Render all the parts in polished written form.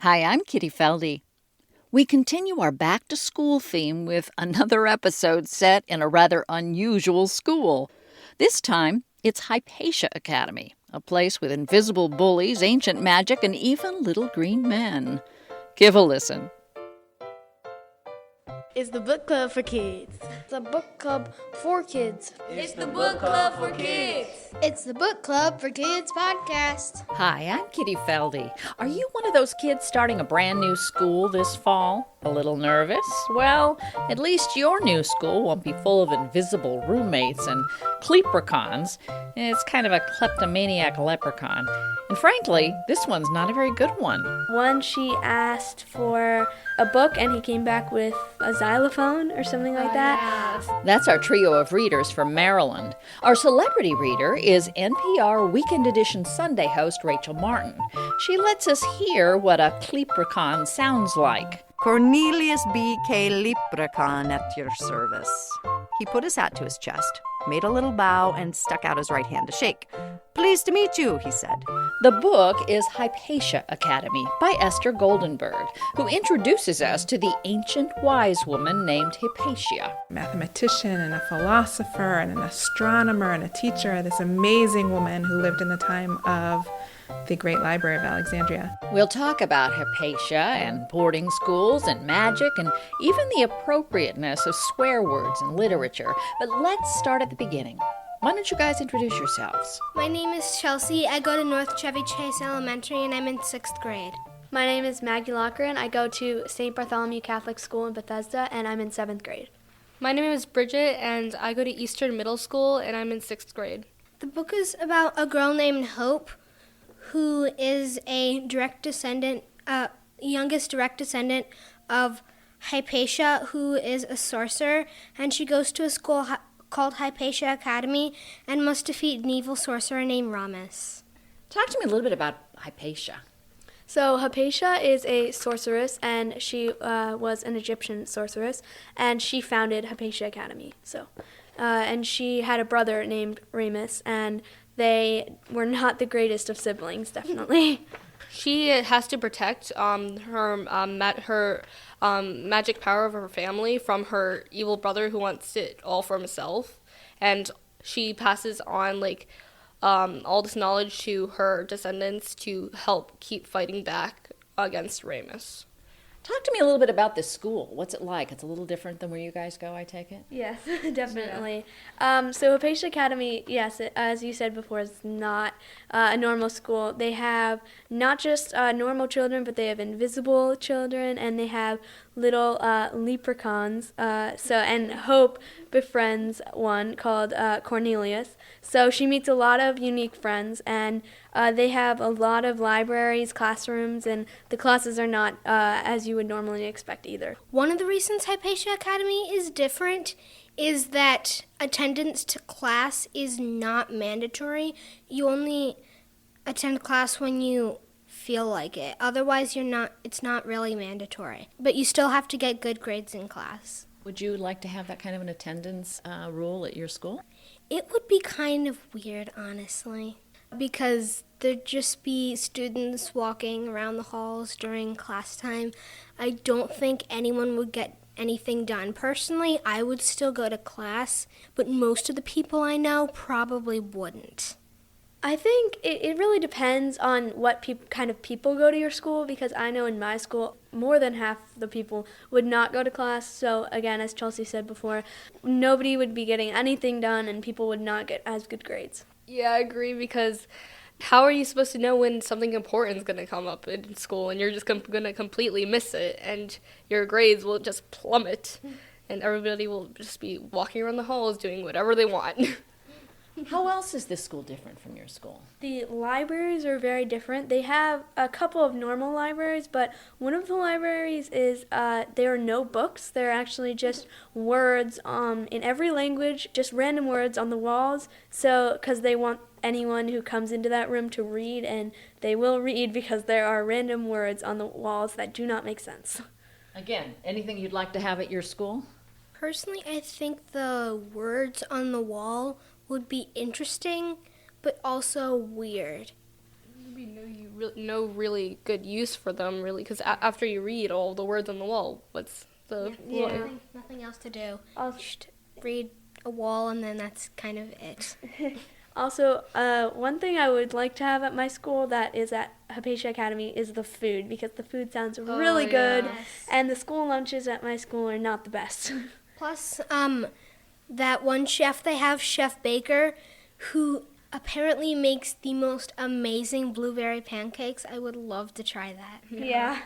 Hi, I'm Kitty Felde. We continue our back-to-school theme with another episode set in a rather unusual school. This time, it's Hypatia Academy, a place with invisible bullies, ancient magic, and even little green men. Give a listen. It's the book club for kids. It's a book club for kids. It's the book club for kids. It's the book club for kids podcast. Hi, I'm Kitty Felde. Are you one of those kids starting a brand new school this fall? A little nervous? Well, at least your new school won't be full of invisible roommates and leprechauns. It's kind of a kleptomaniac leprechaun. And frankly, this one's not a very good one. Once she asked for a book and he came back with a xylophone or something like that. Yeah. That's our trio of readers from Maryland. Our celebrity reader is NPR Weekend Edition Sunday host Rachel Martin. She lets us hear what a leprechaun sounds like. Cornelius B.K. Leprechaun at your service. He put his hat to his chest, made a little bow, and stuck out his right hand to shake. Pleased to meet you, he said. The book is Hypatia Academy by Esther Goldenberg, who introduces us to the ancient wise woman named Hypatia. A mathematician and a philosopher and an astronomer and a teacher, this amazing woman who lived in the time of the Great Library of Alexandria. We'll talk about Hypatia and boarding schools and magic and even the appropriateness of swear words in literature. But let's start at the beginning. Why don't you guys introduce yourselves? My name is Chelsea. I go to North Chevy Chase Elementary and I'm in 6th grade. My name is Maggie Lochran. I go to St. Bartholomew Catholic School in Bethesda and I'm in 7th grade. My name is Bridget and I go to Eastern Middle School and I'm in 6th grade. The book is about a girl named Hope who is a youngest direct descendant of Hypatia, who is a sorcerer, and she goes to a school called Hypatia Academy and must defeat an evil sorcerer named Ramus. Talk to me a little bit about Hypatia. So Hypatia is a sorceress, and she was an Egyptian sorceress, and she founded Hypatia Academy. And she had a brother named Ramus, and they were not the greatest of siblings, definitely. She has to protect her magic power of her family from her evil brother who wants it all for himself. And she passes on all this knowledge to her descendants to help keep fighting back against Ramus. Talk to me a little bit about this school. What's it like? It's a little different than where you guys go, I take it? Yes, definitely. So Hypatia Academy, yes, as you said before, is not a normal school. They have not just normal children, but they have invisible children, and they have little leprechauns. And Hope befriends one called Cornelius. So she meets a lot of unique friends, and they have a lot of libraries, classrooms, and the classes are not as you would normally expect either. One of the reasons Hypatia Academy is different is that attendance to class is not mandatory. You only attend class when you feel like it. Otherwise, it's not really mandatory. But you still have to get good grades in class. Would you like to have that kind of an attendance rule at your school? It would be kind of weird, honestly, because there'd just be students walking around the halls during class time. I don't think anyone would get anything done. Personally, I would still go to class, but most of the people I know probably wouldn't. I think it really depends on what kind of people go to your school, because I know in my school, more than half the people would not go to class. So again, as Chelsea said before, nobody would be getting anything done and people would not get as good grades. Yeah, I agree, because how are you supposed to know when something important is going to come up in school and you're just going to completely miss it and your grades will just plummet and everybody will just be walking around the halls doing whatever they want. How else is this school different from your school? The libraries are very different. They have a couple of normal libraries, but one of the libraries is there are no books. They're actually just words in every language, just random words on the walls. So, because they want anyone who comes into that room to read, and they will read because there are random words on the walls that do not make sense. Again, anything you'd like to have at your school? Personally, I think the words on the wall would be interesting, but also weird. It'd be no really good use for them, really, because after you read all the words on the wall, what's the point? Nothing else to do. Just read a wall, and then that's kind of it. Also, one thing I would like to have at my school that is at Hypatia Academy is the food, because the food sounds really good, and the school lunches at my school are not the best. Plus, that one chef they have, Chef Baker, who apparently makes the most amazing blueberry pancakes. I would love to try that. Yeah.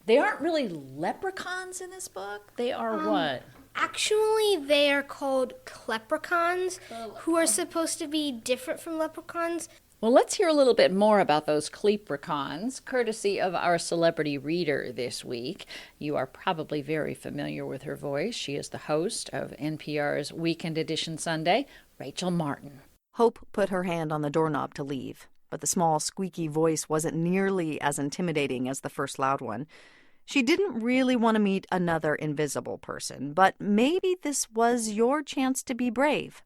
They aren't really leprechauns in this book. They are what? Actually, they are called kleprecons, who are supposed to be different from leprechauns. Well, let's hear a little bit more about those kleprecons, courtesy of our celebrity reader this week. You are probably very familiar with her voice. She is the host of NPR's Weekend Edition Sunday, Rachel Martin. Hope put her hand on the doorknob to leave, but the small, squeaky voice wasn't nearly as intimidating as the first loud one. She didn't really want to meet another invisible person, but maybe this was your chance to be brave.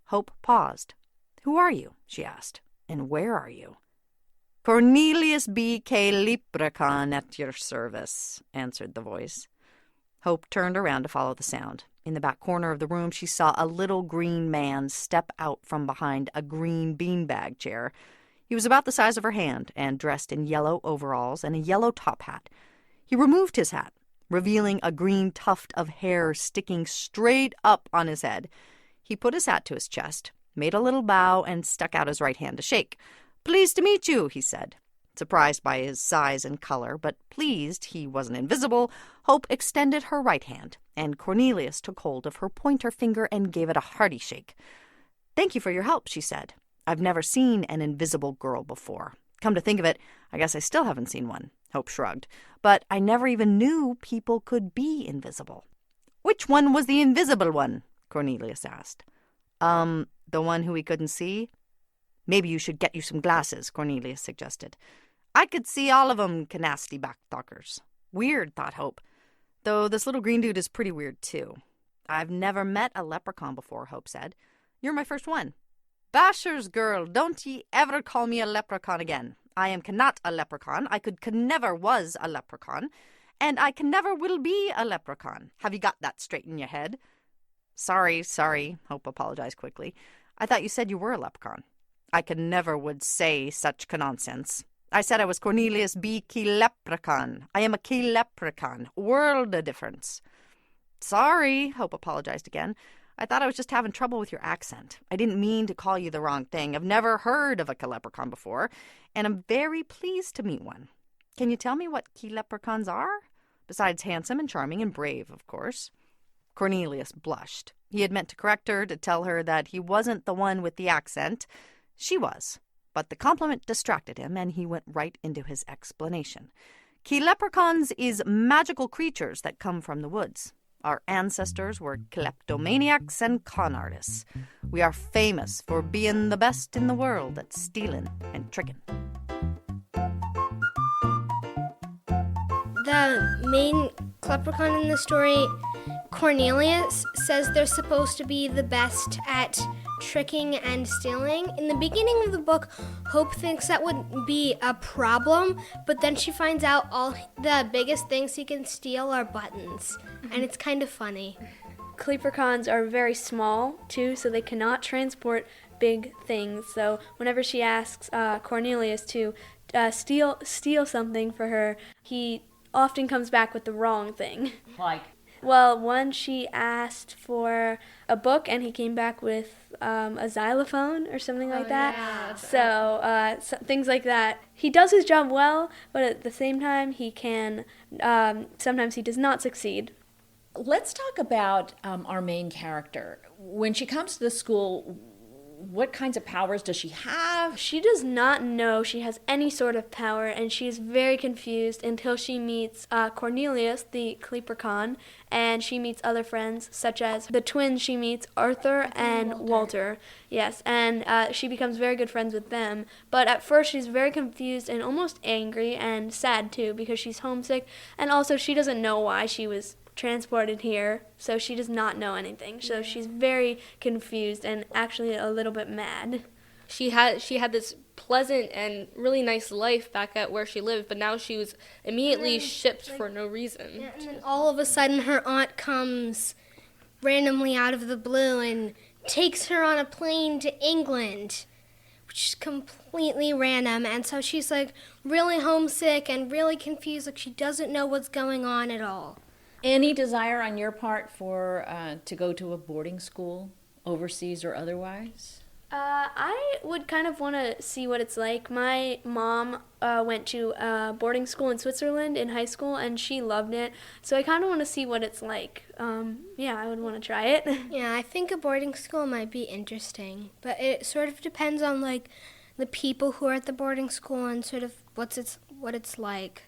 Hope paused. "Who are you?" she asked. "And where are you?" "Cornelius B. K. Leprechaun at your service," answered the voice. Hope turned around to follow the sound. In the back corner of the room, she saw a little green man step out from behind a green beanbag chair. He was about the size of her hand and dressed in yellow overalls and a yellow top hat. He removed his hat, revealing a green tuft of hair sticking straight up on his head. He put his hat to his chest, made a little bow, and stuck out his right hand to shake. "Pleased to meet you," he said. Surprised by his size and color, but pleased he wasn't invisible, Hope extended her right hand, and Cornelius took hold of her pointer finger and gave it a hearty shake. "Thank you for your help," she said. "I've never seen an invisible girl before. Come to think of it, I guess I still haven't seen one." Hope shrugged. "But I never even knew people could be invisible." "Which one was the invisible one?" Cornelius asked. The one who we couldn't see?" "Maybe you should get you some glasses," Cornelius suggested. "I could see all of 'em, canasty backtalkers." Weird, thought Hope. Though this little green dude is pretty weird, too. "I've never met a leprechaun before," Hope said. "You're my first one." "Basher's girl, don't ye ever call me a leprechaun again. I am cannot a leprechaun. I could never was a leprechaun. And I can never will be a leprechaun. Have you got that straight in your head?" Sorry, Hope apologized quickly. "I thought you said you were a leprechaun." "I can never would say such nonsense. I said I was Cornelius B. Key Leprechaun. I am a Key Leprechaun. World of difference." "Sorry," Hope apologized again. "I thought I was just having trouble with your accent. I didn't mean to call you the wrong thing. I've never heard of a leprechaun before, and I'm very pleased to meet one. Can you tell me what key leprechauns are? Besides handsome and charming and brave, of course." Cornelius blushed. He had meant to correct her, to tell her that he wasn't the one with the accent. She was. But the compliment distracted him, and he went right into his explanation. "Key leprechauns is magical creatures that come from the woods. Our ancestors were kleptomaniacs and con artists. We are famous for being the best in the world at stealing and tricking." The main kleprecon in the story, Cornelius, says they're supposed to be the best at tricking and stealing. In the beginning of the book, Hope thinks that would be a problem, but then she finds out all the biggest things he can steal are buttons, and it's kind of funny. Kleprecons are very small, too, so they cannot transport big things. So whenever she asks Cornelius to steal something for her, he often comes back with the wrong thing. Like? Well, one she asked for a book, and he came back with a xylophone or something like that. Yeah. So things like that. He does his job well, but at the same time, he can. Sometimes he does not succeed. Let's talk about our main character. When she comes to the school, what kinds of powers does she have? She does not know she has any sort of power, and she is very confused until she meets Cornelius, the Kleprecon, and she meets other friends, such as the twins she meets, Arthur and Walter. Yes, and she becomes very good friends with them. But at first she's very confused and almost angry and sad, too, because she's homesick, and also she doesn't know why she was transported here, so she does not know anything. So she's very confused and actually a little bit mad. She had this pleasant and really nice life back at where she lived, but now she was immediately shipped for no reason. Yeah, and then all of a sudden her aunt comes randomly out of the blue and takes her on a plane to England, which is completely random. And so she's like really homesick and really confused, like she doesn't know what's going on at all. Any desire on your part for to go to a boarding school, overseas or otherwise? I would kind of want to see what it's like. My mom went to boarding school in Switzerland in high school, and she loved it. So I kind of want to see what it's like. Yeah, I would want to try it. Yeah, I think a boarding school might be interesting, but it sort of depends on like the people who are at the boarding school and sort of what it's like.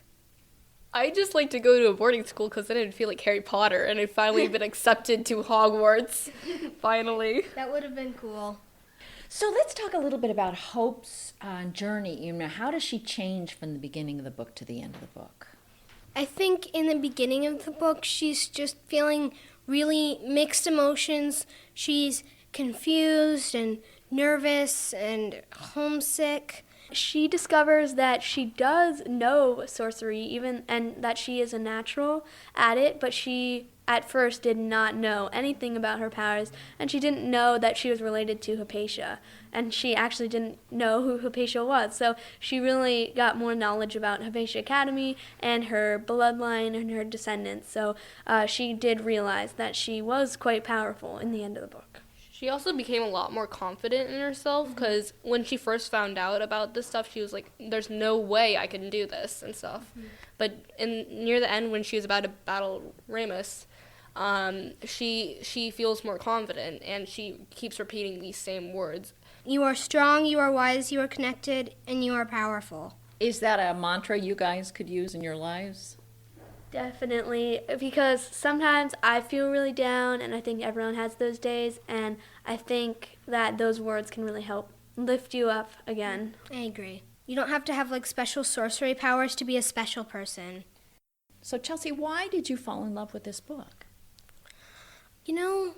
I just like to go to a boarding school because then I'd feel like Harry Potter and I'd finally been accepted to Hogwarts. Finally. That would have been cool. So let's talk a little bit about Hope's journey. You know, how does she change from the beginning of the book to the end of the book? I think in the beginning of the book, she's just feeling really mixed emotions. She's confused and nervous and homesick. She discovers that she does know sorcery, and that she is a natural at it, but she at first did not know anything about her powers, and she didn't know that she was related to Hypatia, and she actually didn't know who Hypatia was. So she really got more knowledge about Hypatia Academy and her bloodline and her descendants. So she did realize that she was quite powerful in the end of the book. She also became a lot more confident in herself because when she first found out about this stuff, she was like, there's no way I can do this and stuff. But near the end, when she was about to battle Ramus, she feels more confident, and she keeps repeating these same words. You are strong, you are wise, you are connected, and you are powerful. Is that a mantra you guys could use in your lives? Definitely, because sometimes I feel really down, and I think everyone has those days, and I think that those words can really help lift you up again. I agree. You don't have to have like special sorcery powers to be a special person. So Chelsea, why did you fall in love with this book? You know,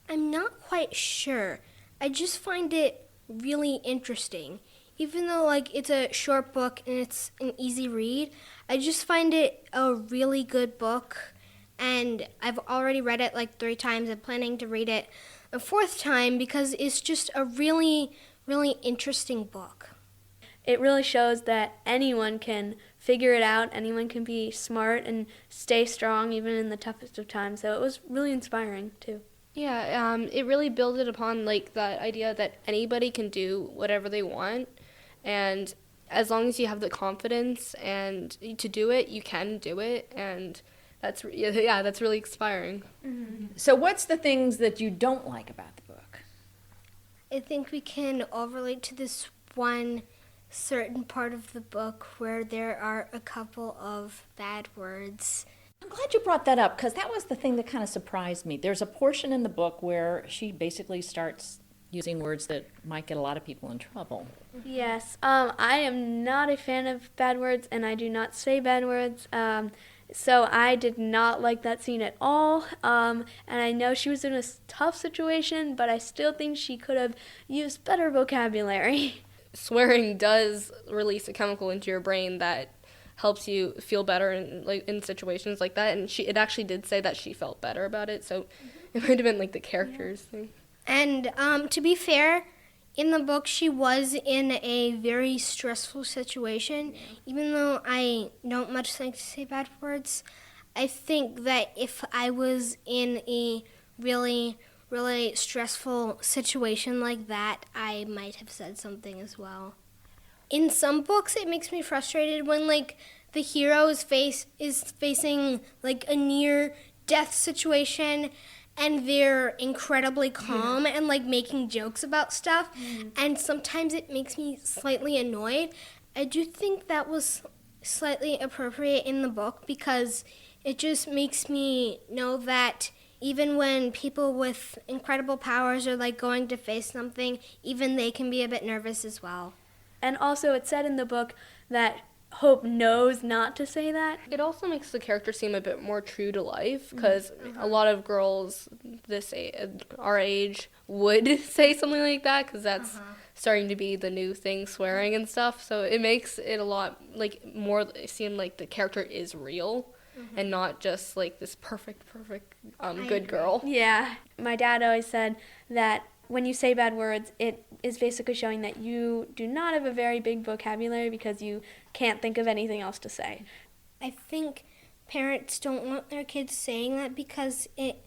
I'm not quite sure. I just find it really interesting. Even though like it's a short book and it's an easy read, I just find it a really good book, and I've already read it like 3 times. I'm planning to read it a 4th time because it's just a really, really interesting book. It really shows that anyone can figure it out, anyone can be smart and stay strong even in the toughest of times. So it was really inspiring too. Yeah, it really builded upon like that idea that anybody can do whatever they want, and as long as you have the confidence and to do it, you can do it, and that's really inspiring. Mm-hmm. So what's the things that you don't like about the book? I think we can all relate to this one certain part of the book where there are a couple of bad words. I'm glad you brought that up, because that was the thing that kind of surprised me. There's a portion in the book where she basically starts using words that might get a lot of people in trouble. Yes, I am not a fan of bad words, and I do not say bad words. So I did not like that scene at all. And I know she was in a tough situation, but I still think she could have used better vocabulary. Swearing does release a chemical into your brain that helps you feel better in situations like that, and it actually did say that she felt better about it, so it might have been like the characters thing. And to be fair, in the book she was in a very stressful situation. Even though I don't much like to say bad words, I think that if I was in a really, really stressful situation like that, I might have said something as well. In some books, it makes me frustrated when, like, the hero is facing, like, a near-death situation, and they're incredibly calm and, like, making jokes about stuff, and sometimes it makes me slightly annoyed. I do think that was slightly appropriate in the book because it just makes me know that even when people with incredible powers are, like, going to face something, even they can be a bit nervous as well. And also it said in the book that Hope knows not to say that. It also makes the character seem a bit more true to life, because a lot of girls our age would say something like that, because that's starting to be the new thing, swearing and stuff. So it makes it a lot more seem like the character is real and not just like this perfect good girl. Yeah. My dad always said that when you say bad words, it is basically showing that you do not have a very big vocabulary because you can't think of anything else to say. I think parents don't want their kids saying that because it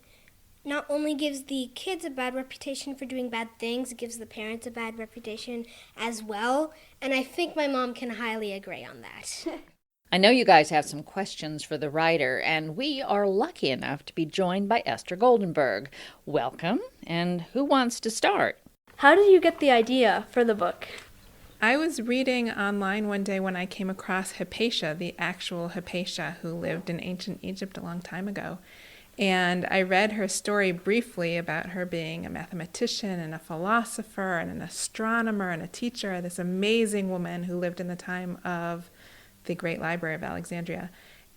not only gives the kids a bad reputation for doing bad things, it gives the parents a bad reputation as well. And I think my mom can highly agree on that. I know you guys have some questions for the writer, and we are lucky enough to be joined by Esther Goldenberg. Welcome, and who wants to start? How did you get the idea for the book? I was reading online one day when I came across Hypatia, the actual Hypatia who lived in ancient Egypt a long time ago. And I read her story briefly about her being a mathematician and a philosopher and an astronomer and a teacher, this amazing woman who lived in the time of the Great Library of Alexandria.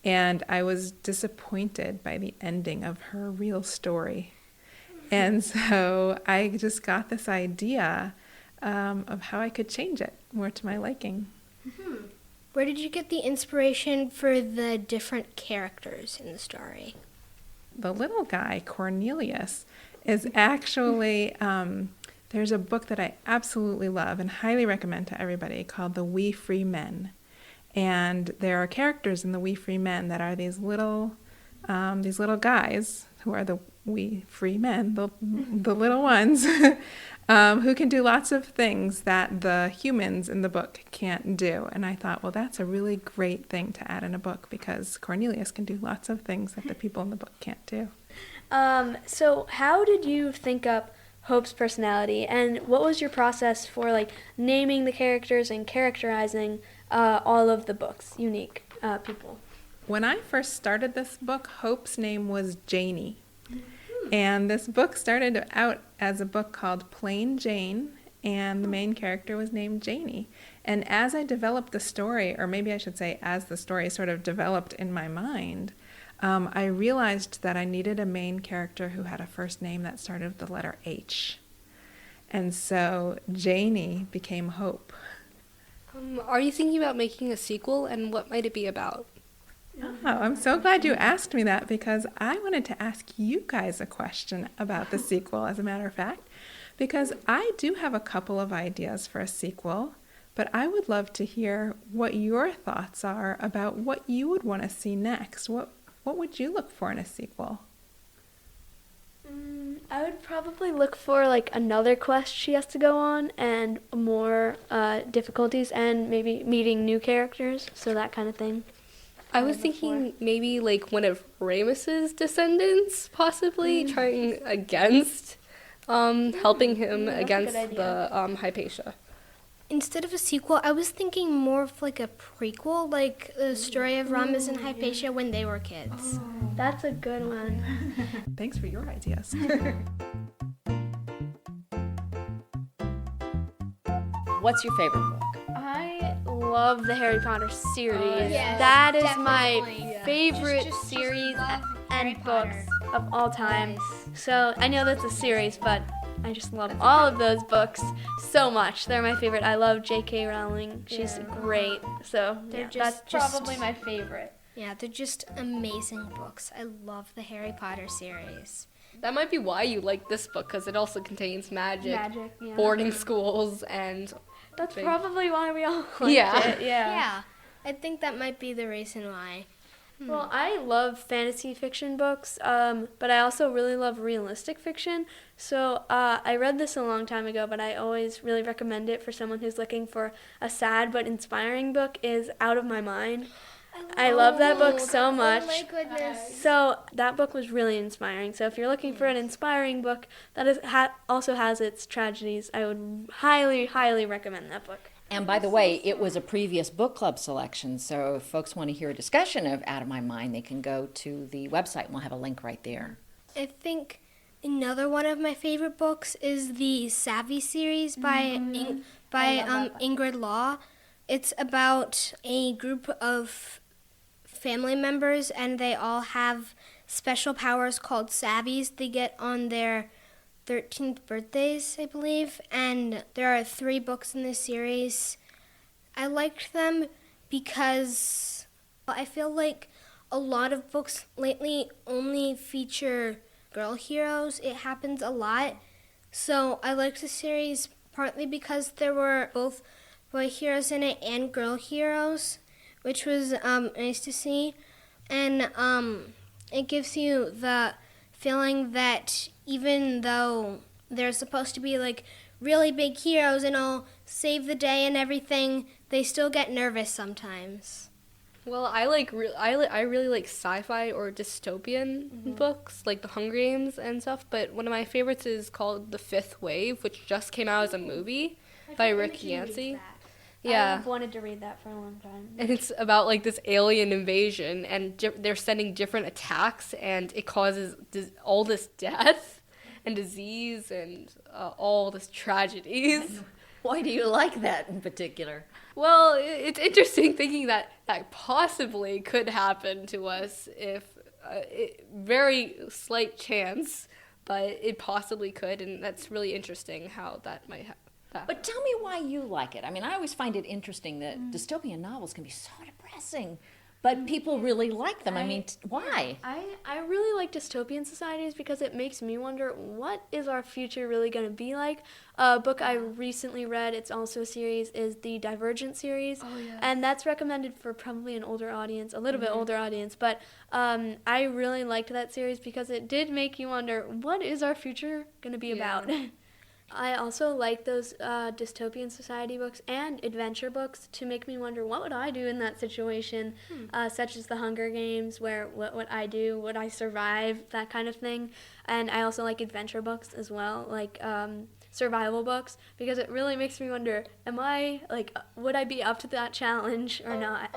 And I was disappointed by the ending of her real story. And so I just got this idea of how I could change it more to my liking. Where did you get the inspiration for the different characters in the story? The little guy, Cornelius, is actually, there's a book that I absolutely love and highly recommend to everybody called The We Free Men. And there are characters in the We Free Men that are these little guys who are the We Free Men, the little ones, who can do lots of things that the humans in the book can't do. And I thought, well, that's a really great thing to add in a book because Cornelius can do lots of things that the people in the book can't do. So how did you think up Hope's personality, and what was your process for naming the characters and characterizing all of the book's unique people? When I first started this book, Hope's name was Janie. And this book started out as a book called Plain Jane, and the main character was named Janie. And as I developed the story, or maybe I should say as the story sort of developed in my mind, I realized that I needed a main character who had a first name that started with the letter H. And so Janie became Hope. Are you thinking about making a sequel, and what might it be about? Oh, I'm so glad you asked me that because I wanted to ask you guys a question about the sequel, as a matter of fact, because I do have a couple of ideas for a sequel, but I would love to hear what your thoughts are about what you would want to see next. What would you look for in a sequel? I would probably look for another quest she has to go on and more difficulties and maybe meeting new characters, so that kind of thing. I was thinking maybe one of Ramus's descendants, possibly trying against, helping him against the Hypatia. Instead of a sequel, I was thinking more of a prequel, like the story of Ramus and Hypatia when they were kids. Oh, that's a good one. Thanks for your ideas. What's your favorite book? I love the Harry Potter series. Yes, that is definitely. My favorite series and books of all time. So I know that's a series, but I just love all of those books so much. They're my favorite. I love J.K. Rowling. She's great. So that's probably my favorite. Yeah, they're just amazing books. I love the Harry Potter series. That might be why you like this book, because it also contains magic, yeah. boarding schools, and... That's probably why we all liked it. Yeah, I think that might be the reason why. Well, I love fantasy fiction books, but I also really love realistic fiction. So I read this a long time ago, but I always really recommend it for someone who's looking for a sad but inspiring book, is Out of My Mind. I love that book so much. Oh my goodness. So that book was really inspiring. So if you're looking for an inspiring book that is also has its tragedies, I would highly, highly recommend that book. And by the way, it was a previous book club selection, so if folks want to hear a discussion of Out of My Mind, they can go to the website, and we'll have a link right there. I think another one of my favorite books is the Savvy series by Ingrid Law. It's about a group of family members, and they all have special powers called savvies they get on their 13th birthdays, I believe. And there are 3 books in this series. I liked them because I feel like a lot of books lately only feature girl heroes. It happens a lot. So I liked the series partly because there were both boy heroes in it and girl heroes, which was nice to see. And it gives you the feeling that even though they're supposed to be like really big heroes and all save the day and everything, they still get nervous sometimes. Well, I really like sci-fi or dystopian books, like The Hunger Games and stuff. But one of my favorites is called The Fifth Wave, which just came out as a movie by Rick Yancey. Yeah, I've wanted to read that for a long time. and it's about like this alien invasion, and they're sending different attacks, and it causes all this death and disease and all this tragedies. Why do you like that in particular? Well, it's interesting thinking that possibly could happen to us if very slight chance, but it possibly could, and that's really interesting how that might happen. But tell me why you like it. I mean, I always find it interesting that dystopian novels can be so depressing, but people really like them. I mean, why? I really like dystopian societies because it makes me wonder, what is our future really going to be like? A book I recently read, it's also a series, is the Divergent series. Oh, yeah. And that's recommended for probably an older audience, a little bit older audience. But I really liked that series because it did make you wonder, what is our future going to be about? I also like those dystopian society books and adventure books to make me wonder, what would I do in that situation, such as The Hunger Games, where what would I do, would I survive, that kind of thing. And I also like adventure books as well, like survival books, because it really makes me wonder, would I be up to that challenge or not?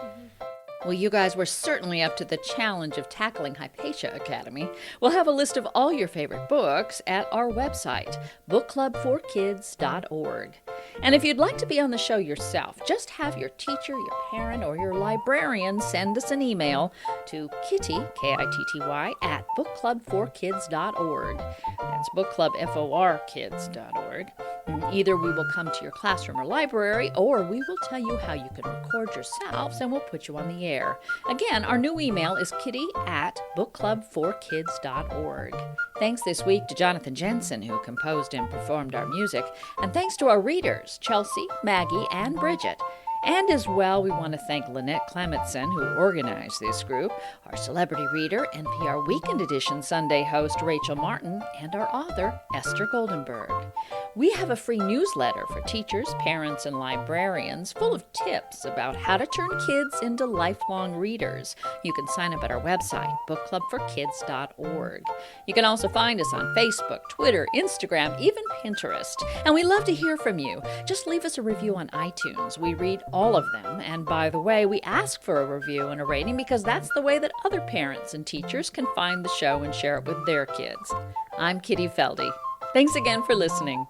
Well, you guys were certainly up to the challenge of tackling Hypatia Academy. We'll have a list of all your favorite books at our website, bookclubforkids.org. And if you'd like to be on the show yourself, just have your teacher, your parent, or your librarian send us an email to Kitty, Kitty, at bookclubforkids.org. That's bookclubforkids.org. Either we will come to your classroom or library, or we will tell you how you can record yourselves and we'll put you on the air. Again, our new email is kitty at bookclubforkids.org. Thanks this week to Jonathan Jensen, who composed and performed our music, and thanks to our readers, Chelsea, Maggie, and Bridget. And as well, we want to thank Lynette Clementson, who organized this group, our celebrity reader, NPR Weekend Edition Sunday host Rachel Martin, and our author, Esther Goldenberg. We have a free newsletter for teachers, parents, and librarians full of tips about how to turn kids into lifelong readers. You can sign up at our website, bookclubforkids.org. You can also find us on Facebook, Twitter, Instagram, even Pinterest. And we love to hear from you. Just leave us a review on iTunes. We read all of them. And by the way, we ask for a review and a rating because that's the way that other parents and teachers can find the show and share it with their kids. I'm Kitty Felde. Thanks again for listening.